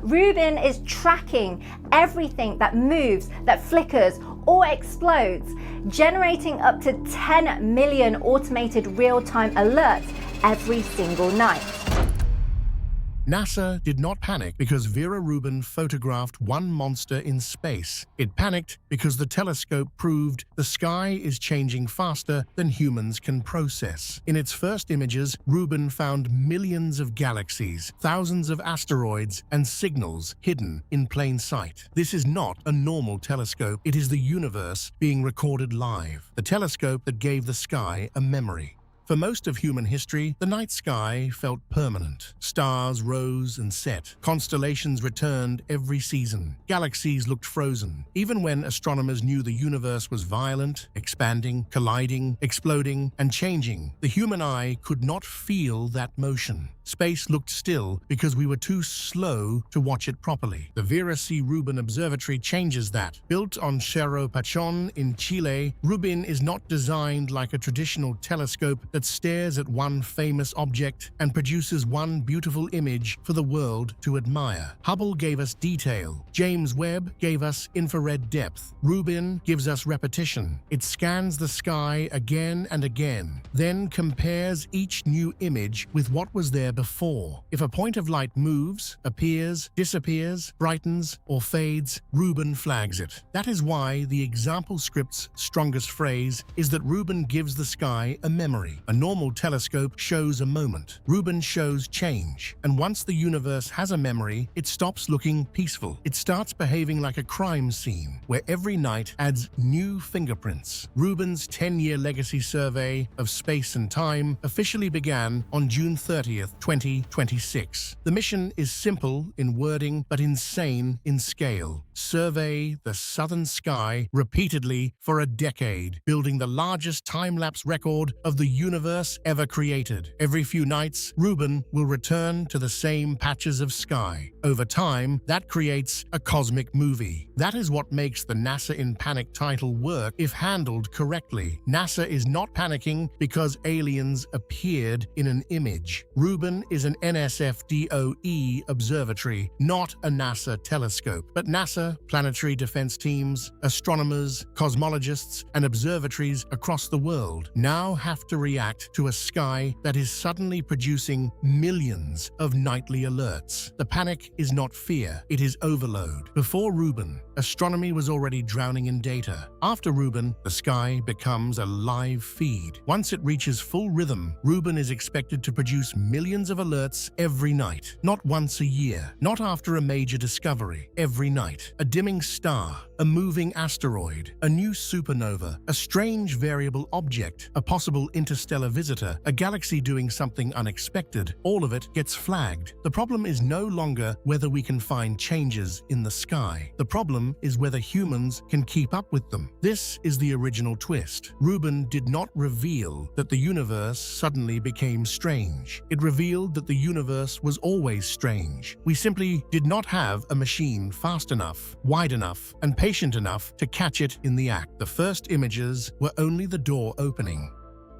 Rubin is tracking everything that moves, that flickers, or explodes, generating up to 10 million automated real-time alerts every single night. NASA did not panic because Vera Rubin photographed one monster in space. It panicked because the telescope proved the sky is changing faster than humans can process. In its first images, Rubin found millions of galaxies, thousands of asteroids, and signals hidden in plain sight. This is not a normal telescope. It is the universe being recorded live. The telescope that gave the sky a memory. For most of human history, the night sky felt permanent. Stars rose and set. Constellations returned every season. Galaxies looked frozen. Even when astronomers knew the universe was violent, expanding, colliding, exploding, and changing, the human eye could not feel that motion. Space looked still because we were too slow to watch it properly. The Vera Rubin Observatory changes that. Built on Cerro Pachon in Chile, Rubin is not designed like a traditional telescope that stares at one famous object and produces one beautiful image for the world to admire. Hubble gave us detail. James Webb gave us infrared depth. Rubin gives us repetition. It scans the sky again and again, then compares each new image with what was there before. If a point of light moves, appears, disappears, brightens, or fades, Rubin flags it. That is why the example script's strongest phrase is that Rubin gives the sky a memory. A normal telescope shows a moment. Rubin shows change. And once the universe has a memory, it stops looking peaceful. It starts behaving like a crime scene, where every night adds new fingerprints. Rubin's 10-year legacy survey of space and time officially began on June 30th, 2026. The mission is simple in wording but insane in scale. Survey the southern sky repeatedly for a decade, building the largest time-lapse record of the universe ever created. Every few nights, Rubin will return to the same patches of sky. Over time, that creates a cosmic movie. That is what makes the NASA in Panic title work if handled correctly. NASA is not panicking because aliens appeared in an image. Rubin is an NSFDOE observatory, not a NASA telescope. But NASA, planetary defense teams, astronomers, cosmologists, and observatories across the world now have to react to a sky that is suddenly producing millions of nightly alerts. The panic is not fear, it is overload. Before Rubin, astronomy was already drowning in data. After Rubin, the sky becomes a live feed. Once it reaches full rhythm, Rubin is expected to produce millions of alerts every night. Not once a year, not after a major discovery, every night. A dimming star, a moving asteroid, a new supernova, a strange variable object, a possible interstellar visitor, a galaxy doing something unexpected, all of it gets flagged. The problem is no longer whether we can find changes in the sky. The problem is whether humans can keep up with them. This is the original twist. Rubin did not reveal that the universe suddenly became strange. It revealed that the universe was always strange. We simply did not have a machine fast enough, wide enough, and patient enough to catch it in the act. The first images were only the door opening.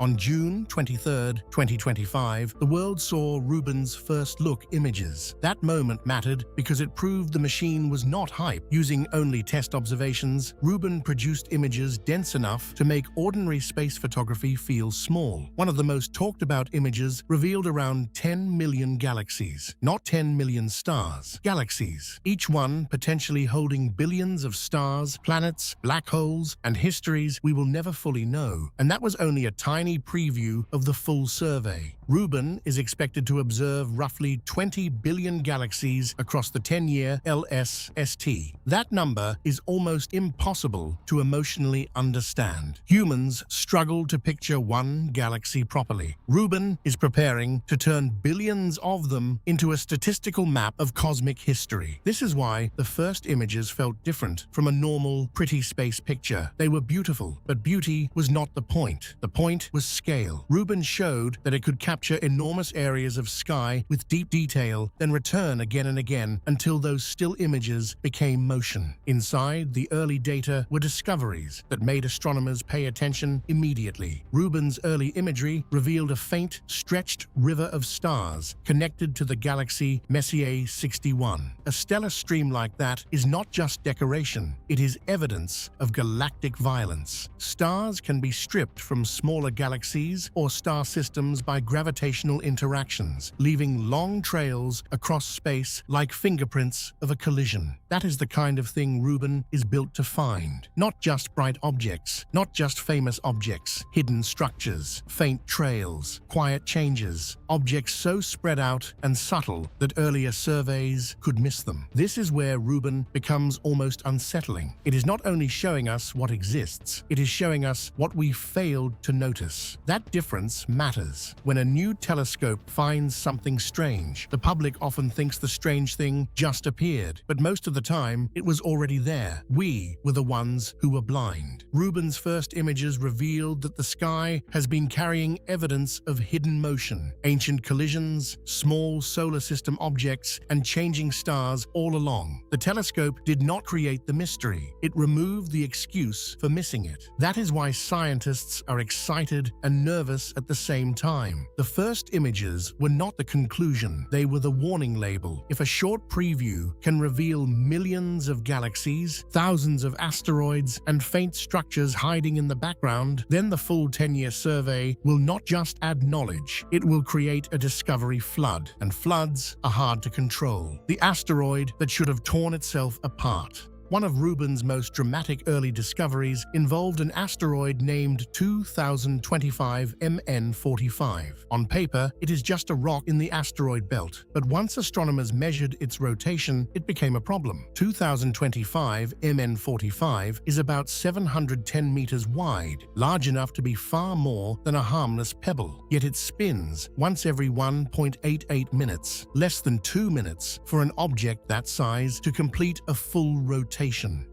On June 23, 2025, the world saw Rubin's first look images. That moment mattered because it proved the machine was not hype. Using only test observations, Rubin produced images dense enough to make ordinary space photography feel small. One of the most talked about images revealed around 10 million galaxies, not 10 million stars. Galaxies, each one potentially holding billions of stars, planets, black holes, and histories we will never fully know. And that was only a tiny preview of the full survey. Rubin is expected to observe roughly 20 billion galaxies across the 10-year LSST. That number is almost impossible to emotionally understand. Humans struggle to picture one galaxy properly. Rubin is preparing to turn billions of them into a statistical map of cosmic history. This is why the first images felt different from a normal, pretty space picture. They were beautiful, but beauty was not the point. The point was scale. Rubin showed that it could capture enormous areas of sky with deep detail, then return again and again until those still images became motion. Inside, the early data were discoveries that made astronomers pay attention immediately. Rubin's early imagery revealed a faint, stretched river of stars connected to the galaxy Messier 61. A stellar stream like that is not just decoration, it is evidence of galactic violence. Stars can be stripped from smaller galaxies or star systems by gravitational interactions, leaving long trails across space like fingerprints of a collision. That is the kind of thing Rubin is built to find. Not just bright objects, not just famous objects, hidden structures, faint trails, quiet changes, objects so spread out and subtle that earlier surveys could miss them. This is where Rubin becomes almost unsettling. It is not only showing us what exists, it is showing us what we failed to notice. That difference matters. When a new telescope finds something strange, the public often thinks the strange thing just appeared, but most of the time it was already there. We were the ones who were blind. Rubin's first images revealed that the sky has been carrying evidence of hidden motion, ancient collisions, small solar system objects, and changing stars all along. The telescope did not create the mystery. It removed the excuse for missing it. That is why scientists are excited and nervous at the same time. The first images were not the conclusion, they were the warning label. If a short preview can reveal millions of galaxies, thousands of asteroids, and faint structures hiding in the background, then the full 10-year survey will not just add knowledge, it will create a discovery flood, and floods are hard to control. The asteroid that should have torn itself apart. One of Rubin's most dramatic early discoveries involved an asteroid named 2025 MN45. On paper, it is just a rock in the asteroid belt, but once astronomers measured its rotation, it became a problem. 2025 MN45 is about 710 meters wide, large enough to be far more than a harmless pebble. Yet it spins once every 1.88 minutes, less than 2 minutes for an object that size to complete a full rotation.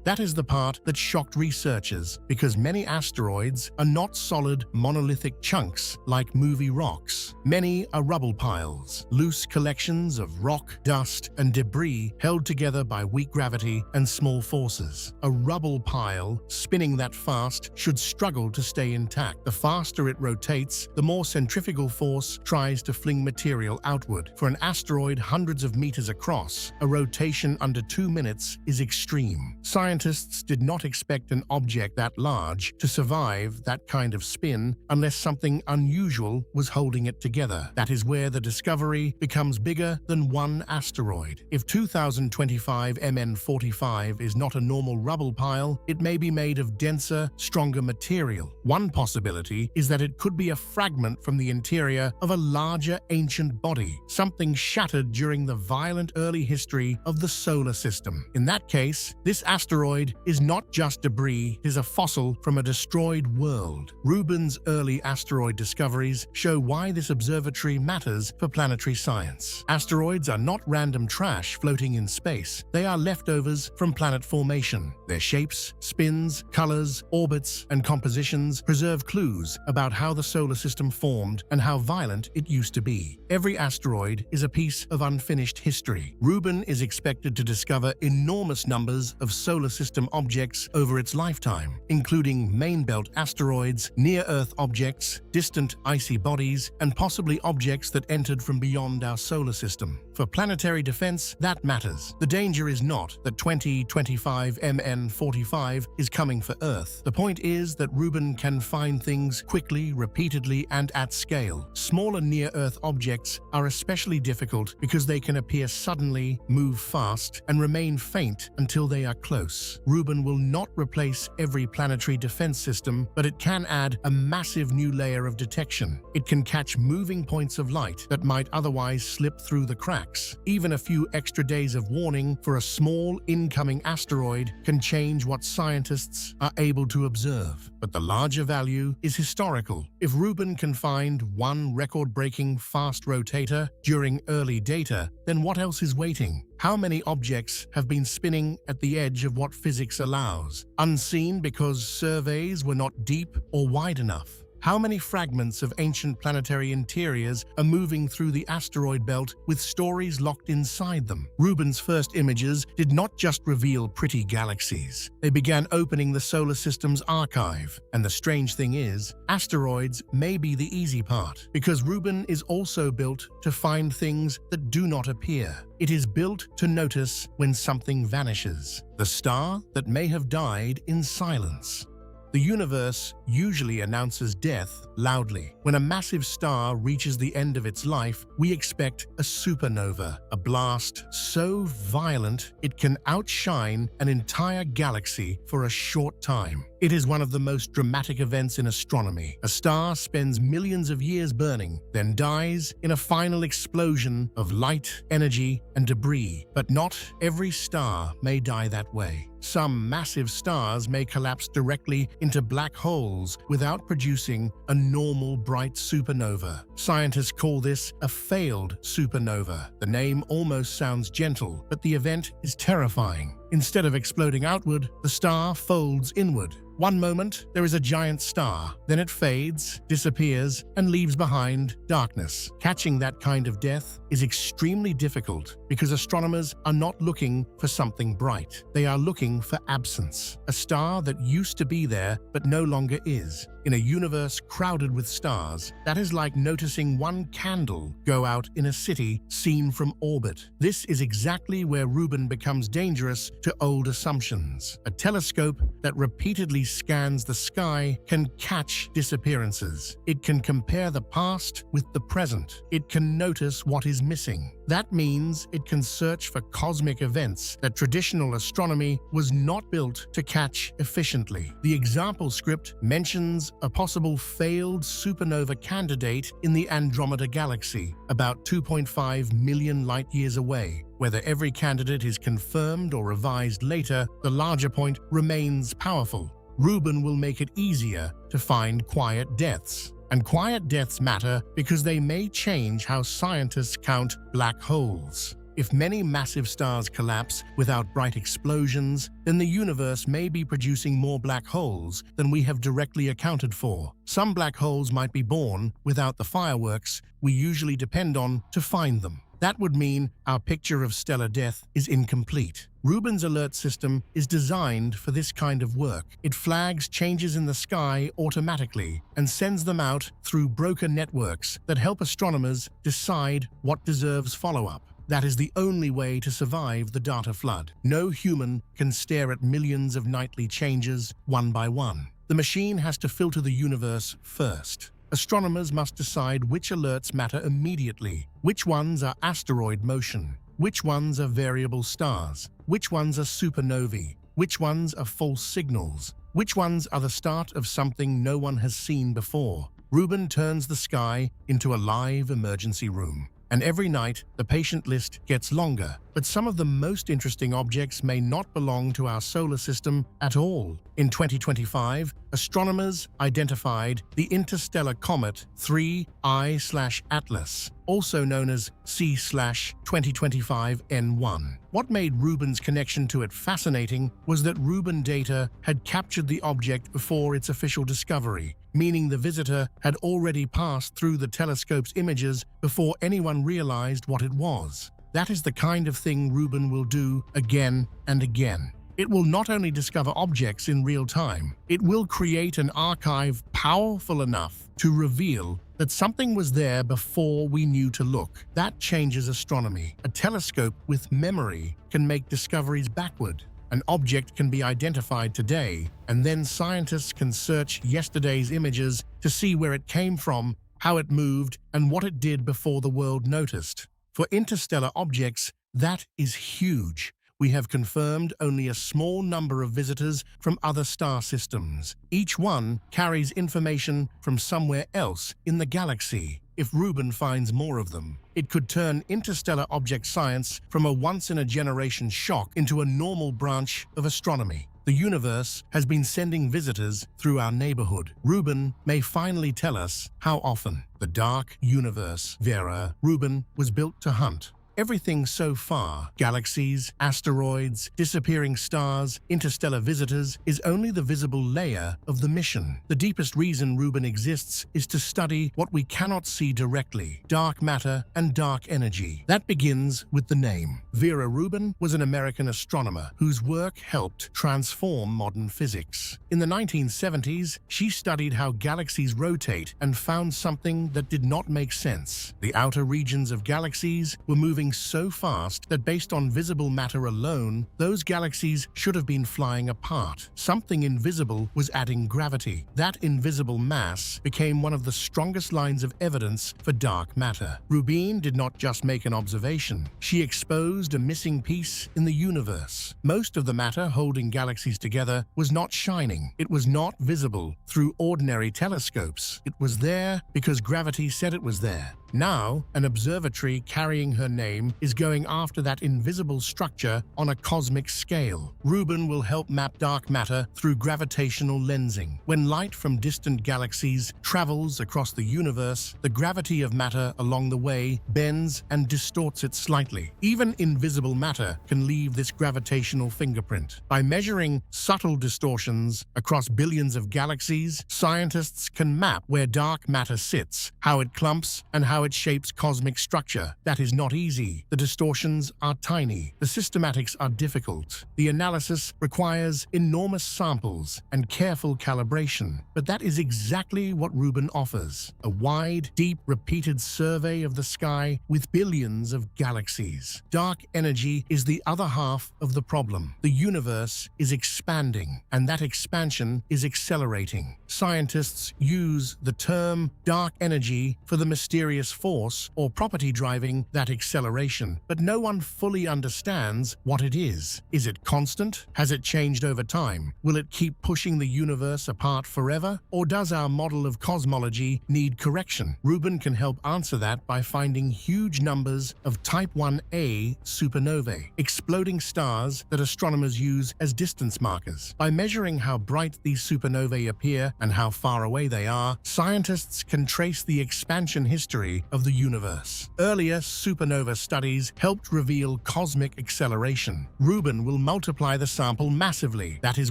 That is the part that shocked researchers, because many asteroids are not solid monolithic chunks like movie rocks. Many are rubble piles, loose collections of rock, dust, and debris held together by weak gravity and small forces. A rubble pile spinning that fast should struggle to stay intact. The faster it rotates, the more centrifugal force tries to fling material outward. For an asteroid hundreds of meters across, a rotation under 2 minutes is extreme. Scientists did not expect an object that large to survive that kind of spin unless something unusual was holding it together. That is where the discovery becomes bigger than one asteroid. If 2025 MN45 is not a normal rubble pile, it may be made of denser, stronger material. One possibility is that it could be a fragment from the interior of a larger ancient body, something shattered during the violent early history of the solar system. In that case, this asteroid is not just debris, it is a fossil from a destroyed world. Rubin's early asteroid discoveries show why this observatory matters for planetary science. Asteroids are not random trash floating in space. They are leftovers from planet formation. Their shapes, spins, colors, orbits, and compositions preserve clues about how the solar system formed and how violent it used to be. Every asteroid is a piece of unfinished history. Rubin is expected to discover enormous numbers of solar system objects over its lifetime, including main belt asteroids, near-Earth objects, distant icy bodies, and possibly objects that entered from beyond our solar system. For planetary defense, that matters. The danger is not that 2025 MN45 is coming for Earth. The point is that Rubin can find things quickly, repeatedly, and at scale. Smaller near-Earth objects are especially difficult because they can appear suddenly, move fast, and remain faint until they are close. Rubin will not replace every planetary defense system, but it can add a massive new layer of detection. It can catch moving points of light that might otherwise slip through the cracks. Even a few extra days of warning for a small incoming asteroid can change what scientists are able to observe. But the larger value is historical. If Rubin can find one record-breaking fast rotator during early data, then what else is waiting? How many objects have been spinning at the edge of what physics allows, unseen because surveys were not deep or wide enough? How many fragments of ancient planetary interiors are moving through the asteroid belt with stories locked inside them? Rubin's first images did not just reveal pretty galaxies. They began opening the solar system's archive. And the strange thing is, asteroids may be the easy part, because Rubin is also built to find things that do not appear. It is built to notice when something vanishes, the star that may have died in silence. The universe usually announces death loudly. When a massive star reaches the end of its life, we expect a supernova, a blast so violent it can outshine an entire galaxy for a short time. It is one of the most dramatic events in astronomy. A star spends millions of years burning, then dies in a final explosion of light, energy, and debris. But not every star may die that way. Some massive stars may collapse directly into black holes without producing a normal bright supernova. Scientists call this a failed supernova. The name almost sounds gentle, but the event is terrifying. Instead of exploding outward, the star folds inward. One moment, there is a giant star. Then it fades, disappears, and leaves behind darkness. Catching that kind of death is extremely difficult because astronomers are not looking for something bright. They are looking for absence, a star that used to be there but no longer is. In a universe crowded with stars, that is like noticing one candle go out in a city seen from orbit. This is exactly where Rubin becomes dangerous to old assumptions. A telescope that repeatedly scans the sky can catch disappearances. It can compare the past with the present. It can notice what is missing. That means it can search for cosmic events that traditional astronomy was not built to catch efficiently. The example script mentions a possible failed supernova candidate in the Andromeda galaxy, about 2.5 million light-years away. Whether every candidate is confirmed or revised later, the larger point remains powerful. Rubin will make it easier to find quiet deaths. And quiet deaths matter because they may change how scientists count black holes. If many massive stars collapse without bright explosions, then the universe may be producing more black holes than we have directly accounted for. Some black holes might be born without the fireworks we usually depend on to find them. That would mean our picture of stellar death is incomplete. Rubin's alert system is designed for this kind of work. It flags changes in the sky automatically and sends them out through broker networks that help astronomers decide what deserves follow-up. That is the only way to survive the data flood. No human can stare at millions of nightly changes one by one. The machine has to filter the universe first. Astronomers must decide which alerts matter immediately, which ones are asteroid motion, which ones are variable stars, which ones are supernovae, which ones are false signals, which ones are the start of something no one has seen before. Rubin turns the sky into a live emergency room. And every night, the patient list gets longer. But some of the most interesting objects may not belong to our solar system at all. In 2025, astronomers identified the interstellar comet 3I/Atlas, also known as C/2025N1. What made Rubin's connection to it fascinating was that Rubin data had captured the object before its official discovery, meaning the visitor had already passed through the telescope's images before anyone realized what it was. That is the kind of thing Rubin will do again and again. It will not only discover objects in real time, it will create an archive powerful enough to reveal that something was there before we knew to look. That changes astronomy. A telescope with memory can make discoveries backward. An object can be identified today, and then scientists can search yesterday's images to see where it came from, how it moved, and what it did before the world noticed. For interstellar objects, that is huge. We have confirmed only a small number of visitors from other star systems. Each one carries information from somewhere else in the galaxy. If Rubin finds more of them, it could turn interstellar object science from a once-in-a-generation shock into a normal branch of astronomy. The universe has been sending visitors through our neighborhood. Rubin may finally tell us how often. The dark universe Vera Rubin was built to hunt. Everything so far, galaxies, asteroids, disappearing stars, interstellar visitors, is only the visible layer of the mission. The deepest reason Rubin exists is to study what we cannot see directly: dark matter and dark energy. That begins with the name. Vera Rubin was an American astronomer whose work helped transform modern physics. In the 1970s, she studied how galaxies rotate and found something that did not make sense. The outer regions of galaxies were moving so fast that based on visible matter alone, those galaxies should have been flying apart. Something invisible was adding gravity. That invisible mass became one of the strongest lines of evidence for dark matter. Rubin did not just make an observation. She exposed a missing piece in the universe. Most of the matter holding galaxies together was not shining. It was not visible through ordinary telescopes. It was there because gravity said it was there. Now, an observatory carrying her name is going after that invisible structure on a cosmic scale. Rubin will help map dark matter through gravitational lensing. When light from distant galaxies travels across the universe, the gravity of matter along the way bends and distorts it slightly. Even invisible matter can leave this gravitational fingerprint. By measuring subtle distortions across billions of galaxies, scientists can map where dark matter sits, how it clumps, and how it shapes cosmic structure. That is not easy. The distortions are tiny. The systematics are difficult. The analysis requires enormous samples and careful calibration. But that is exactly what Rubin offers: a wide, deep, repeated survey of the sky with billions of galaxies. Dark energy is the other half of the problem. The universe is expanding, and that expansion is accelerating. Scientists use the term dark energy for the mysterious force or property driving that acceleration, but no one fully understands what it is. Is it constant? Has it changed over time? Will it keep pushing the universe apart forever? Or does our model of cosmology need correction? Rubin can help answer that by finding huge numbers of Type 1a supernovae, exploding stars that astronomers use as distance markers. By measuring how bright these supernovae appear and how far away they are, scientists can trace the expansion history of the universe. Earlier supernova studies helped reveal cosmic acceleration. Rubin will multiply the sample massively. That is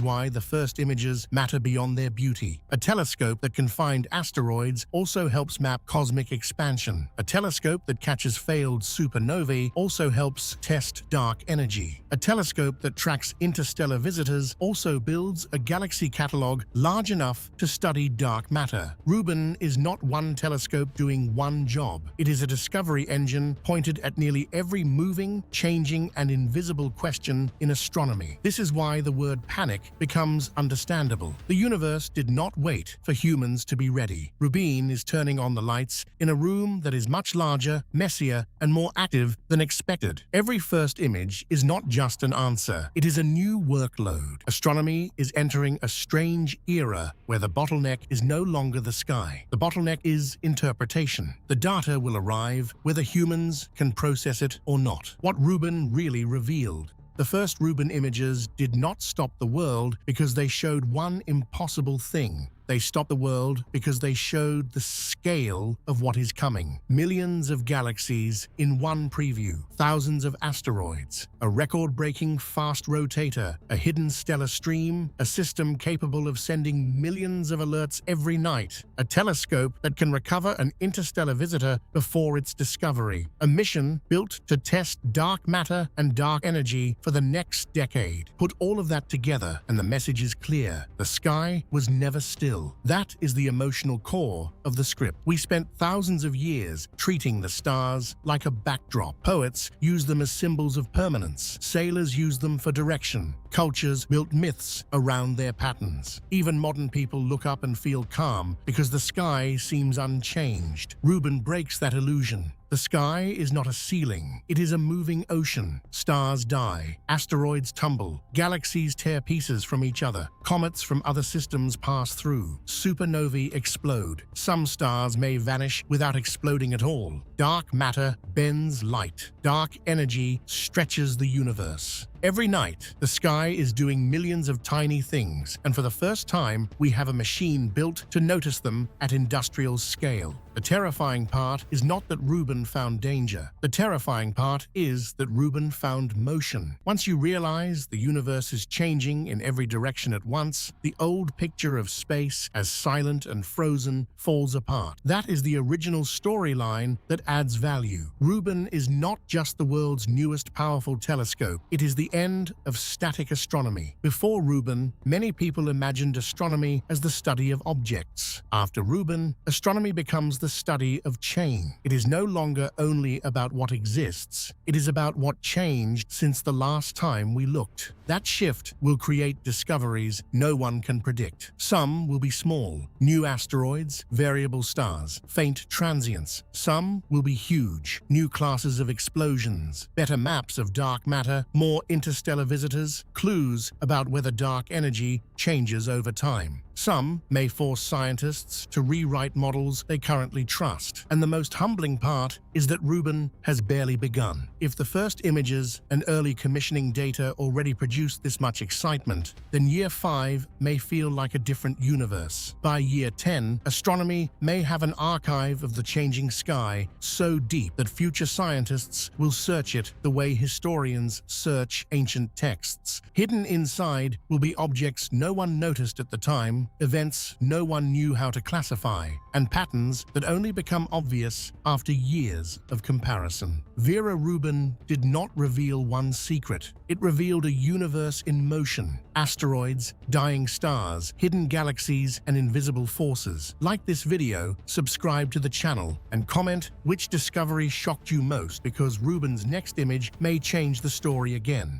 why the first images matter beyond their beauty. A telescope that can find asteroids also helps map cosmic expansion. A telescope that catches failed supernovae also helps test dark energy. A telescope that tracks interstellar visitors also builds a galaxy catalog large enough to study dark matter. Rubin is not one telescope doing one job. It is a discovery engine pointed at nearly every moving, changing, and invisible question in astronomy. This is why the word panic becomes understandable. The universe did not wait for humans to be ready. Rubin is turning on the lights in a room that is much larger, messier, and more active than expected. Every first image is not just an answer. It is a new workload. Astronomy is entering a strange era where the bottleneck is no longer the sky. The bottleneck is interpretation. The data will arrive whether humans can process it or not. What Rubin really revealed: the first Rubin images did not stop the world because they showed one impossible thing. They stopped the world because they showed the scale of what is coming. Millions of galaxies in one preview, thousands of asteroids, a record-breaking fast rotator, a hidden stellar stream, a system capable of sending millions of alerts every night, a telescope that can recover an interstellar visitor before its discovery, a mission built to test dark matter and dark energy for the next decade. Put all of that together and the message is clear: the sky was never still. That is the emotional core of the script. We spent thousands of years treating the stars like a backdrop. Poets used them as symbols of permanence. Sailors used them for direction. Cultures built myths around their patterns. Even modern people look up and feel calm because the sky seems unchanged. Rubin breaks that illusion. The sky is not a ceiling. It is a moving ocean. Stars die. Asteroids tumble. Galaxies tear pieces from each other. Comets from other systems pass through. Supernovae explode. Some stars may vanish without exploding at all. Dark matter bends light. Dark energy stretches the universe. Every night, the sky is doing millions of tiny things, and for the first time, we have a machine built to notice them at industrial scale. The terrifying part is not that Rubin found danger. The terrifying part is that Rubin found motion. Once you realize the universe is changing in every direction at once, the old picture of space as silent and frozen falls apart. That is the original storyline that adds value. Rubin is not just the world's newest powerful telescope. It is the end of static astronomy. Before Rubin, many people imagined astronomy as the study of objects. After Rubin, astronomy becomes the study of change. It is no longer only about what exists. It is about what changed since the last time we looked. That shift will create discoveries no one can predict. Some will be small, new asteroids, variable stars, faint transients. Some will be huge, new classes of explosions, better maps of dark matter, more interstellar visitors, clues about whether dark energy changes over time. Some may force scientists to rewrite models they currently trust. And the most humbling part is that Rubin has barely begun. If the first images and early commissioning data already produced this much excitement, then year 5 may feel like a different universe. By year 10, astronomy may have an archive of the changing sky so deep that future scientists will search it the way historians search ancient texts. Hidden inside will be objects no one noticed at the time, events no one knew how to classify, and patterns that only become obvious after years of comparison. Vera Rubin did not reveal one secret. It revealed a universe in motion, asteroids, dying stars, hidden galaxies, and invisible forces. Like this video, subscribe to the channel, and comment which discovery shocked you most, because Rubin's next image may change the story again.